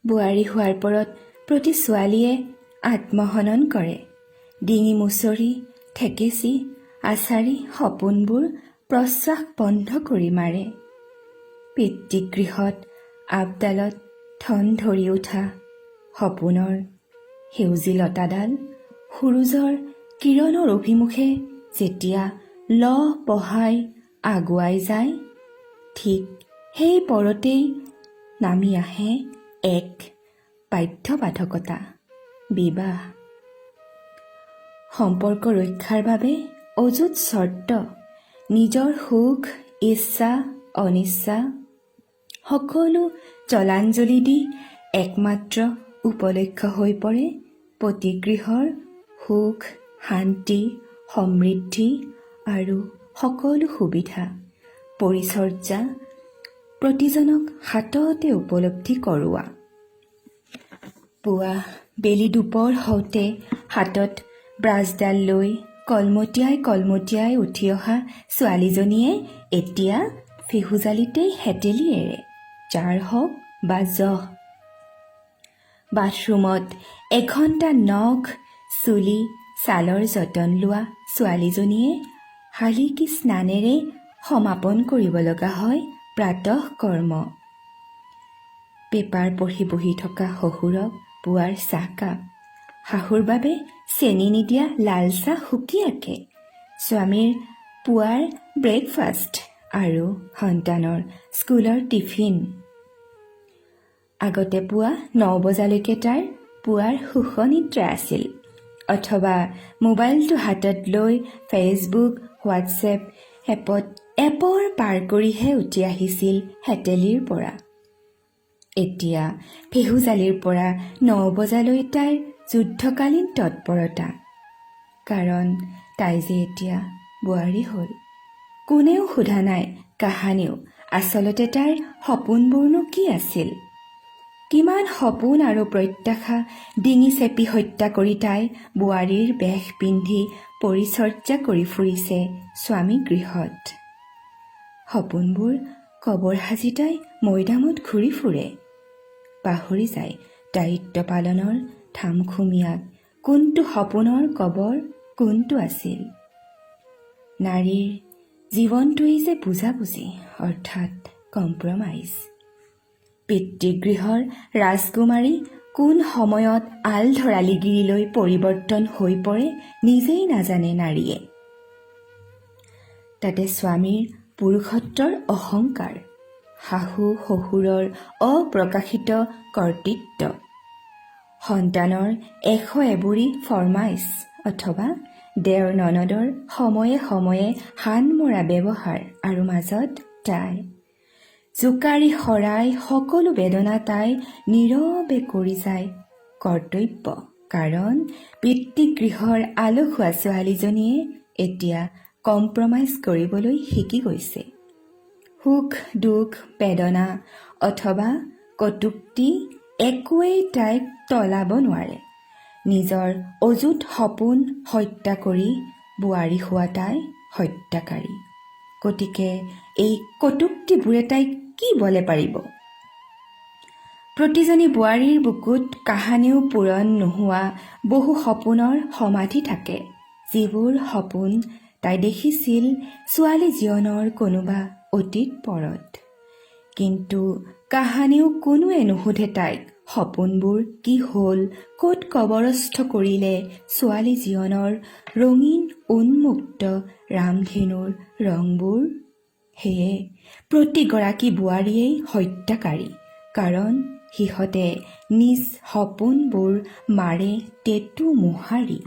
বোৱাৰী হোৱাৰ পৰত প্ৰতি ছোৱালীয়ে আত্মহনন কৰে। ডিঙি মুচৰি ঠেকেচি আচাৰি সপোনবোৰ প্ৰশ্বাস বন্ধ কৰি মাৰে। পিতৃগৃহত আপডালত ঠন ধৰি উঠা সপোনৰ সেউজী লতাডাল সূৰুজৰ কিৰণৰ অভিমুখে যেতিয়া লহ পহাই আগুৱাই যায়, ঠিক সেই পৰতেই নামি আহে এক বাধ্যবাধকতা, বিবাহ। সম্পৰ্ক ৰক্ষাৰ বাবে অযুত চৰ্ত, নিজৰ সুখ ইচ্ছা অনিচ্ছা সকলো জলাঞ্জলি দি একমাত্ৰ উপলক্ষ্য হৈ পৰে পতিগৃহৰ সুখ শান্তি সমৃদ্ধি আৰু সকলো সুবিধা পৰিচৰ্যা প্ৰতিজনক হাততে উপলব্ধি কৰোৱা। পুৱা বেলি দুপৰ হওঁতে হাতত ব্ৰাছডাল লৈ কলমতিয়াই উঠি অহা ছোৱালীজনীয়ে এতিয়া ফেহুজালিতেই হেতেলি এৰে, যাৰ হওক বা জহ। বাথৰুমত এঘণ্টা নখ চুলি ছালৰ যতন লোৱা ছোৱালীজনীয়ে শালিকী স্নানেৰে সমাপন কৰিব লগা হয় প্ৰাতঃ কৰ্ম। পেপাৰ পঢ়ি বহি থকা শহুৰক পুৱাৰ চাহকাপ, শাহুৰ বাবে চেনি নিদিয়া লাল চাহ সুকীয়াকে, স্বামীৰ পুৱাৰ ব্ৰেকফাষ্ট আৰু সন্তানৰ স্কুলৰ টিফিন। আগতে পুৱা 9 বজালৈকে তাইৰ পুৱাৰ সুখনিদ্ৰা আছিল, অথবা মোবাইলটো হাতত লৈ ফেচবুক হোৱাটছএপ এপৰ পাৰ কৰিহে উঠি আহিছিল হেতেলিৰ পৰা। এতিয়া ফেহুজালিৰ পৰা 9 বজালৈ তাইৰ যুদ্ধকালীন তৎপৰতা, কাৰণ তাই যে এতিয়া বোৱাৰী হ'ল। কোনেও সোধা নাই কাহানিও আচলতে তাইৰ সপোনবোৰনো কি আছিল। কিমান সপোন আৰু প্ৰত্যাশা ডিঙি চেপি হত্যা কৰি তাই বোৱাৰীৰ বেশ পিন্ধি পৰিচৰ্যা কৰি ফুৰিছে স্বামী গৃহত। সপোনবোৰ কবৰ সাজি তাই মৈদামত ঘূৰি ফুৰে, পাহৰি যায় দায়িত্ব পালনৰ ধামখুমীয়াক কোনটো সপোনৰ কবৰ কোনটো আছিল। নাৰীৰ জীৱনটোৱেই যে বুজাবুজি অৰ্থাৎ কম্প্ৰমাইজ। পিতৃগৃহৰ ৰাজকুমাৰী কোন সময়ত আলধৰালিগিৰিলৈ পৰিৱৰ্তন হৈ পৰে নিজেই নাজানে নাৰীয়ে। তাতে স্বামীৰ পুৰুষত্বৰ অহংকাৰ, শাহু শহুৰৰ অপ্ৰকাশিত কৰ্তৃত্ব, সন্তানৰ 101 ফৰমাইছ অথবা দেওৰ ননদৰ সময়ে সময়ে হান মৰা ব্যৱহাৰ আৰু মাজত তাই জোকাৰি হৰাই সকলো বেদনা তাই নীৰৱে কৰি যায় কৰ্তব্য, কাৰণ পিতৃগৃহৰ আলসুৱা ছোৱালীজনীয়ে এতিয়া কম্প্ৰমাইজ কৰিবলৈ শিকি গৈছে। সুখ দুখ বেদনা অথবা কটুক্তি একোৱেই তাইক তলাব নোৱাৰে। নিজৰ অযুত সপোন হত্যা কৰি বোৱাৰী হোৱা তাই হত্যাকাৰী। গতিকে এই কটুক্তিবোৰে তাইক কি বলে পাৰিব? প্ৰতিজনী বোৱাৰীৰ বুকুত কাহানিও পূৰণ নোহোৱা বহু সপোনৰ সমাধি থাকে, যিবোৰ সপোন তাই দেখিছিল ছোৱালী জীৱনৰ কোনোবা অতীত পৰত। কিন্তু কাহানিও কোনোৱে নুসুধে তাইক সপোনবোৰ কি হ'ল, ক'ত কবৰস্থ কৰিলে ছোৱালী জীৱনৰ ৰঙীন উন্মুক্ত ৰামধেনুৰ ৰংবোৰ। সেয়ে প্ৰতিগৰাকী বোৱাৰীয়েই হত্যাকাৰী, কাৰণ সিহঁতে নিজ সপোনবোৰ মাৰে টেটু মোহাৰি।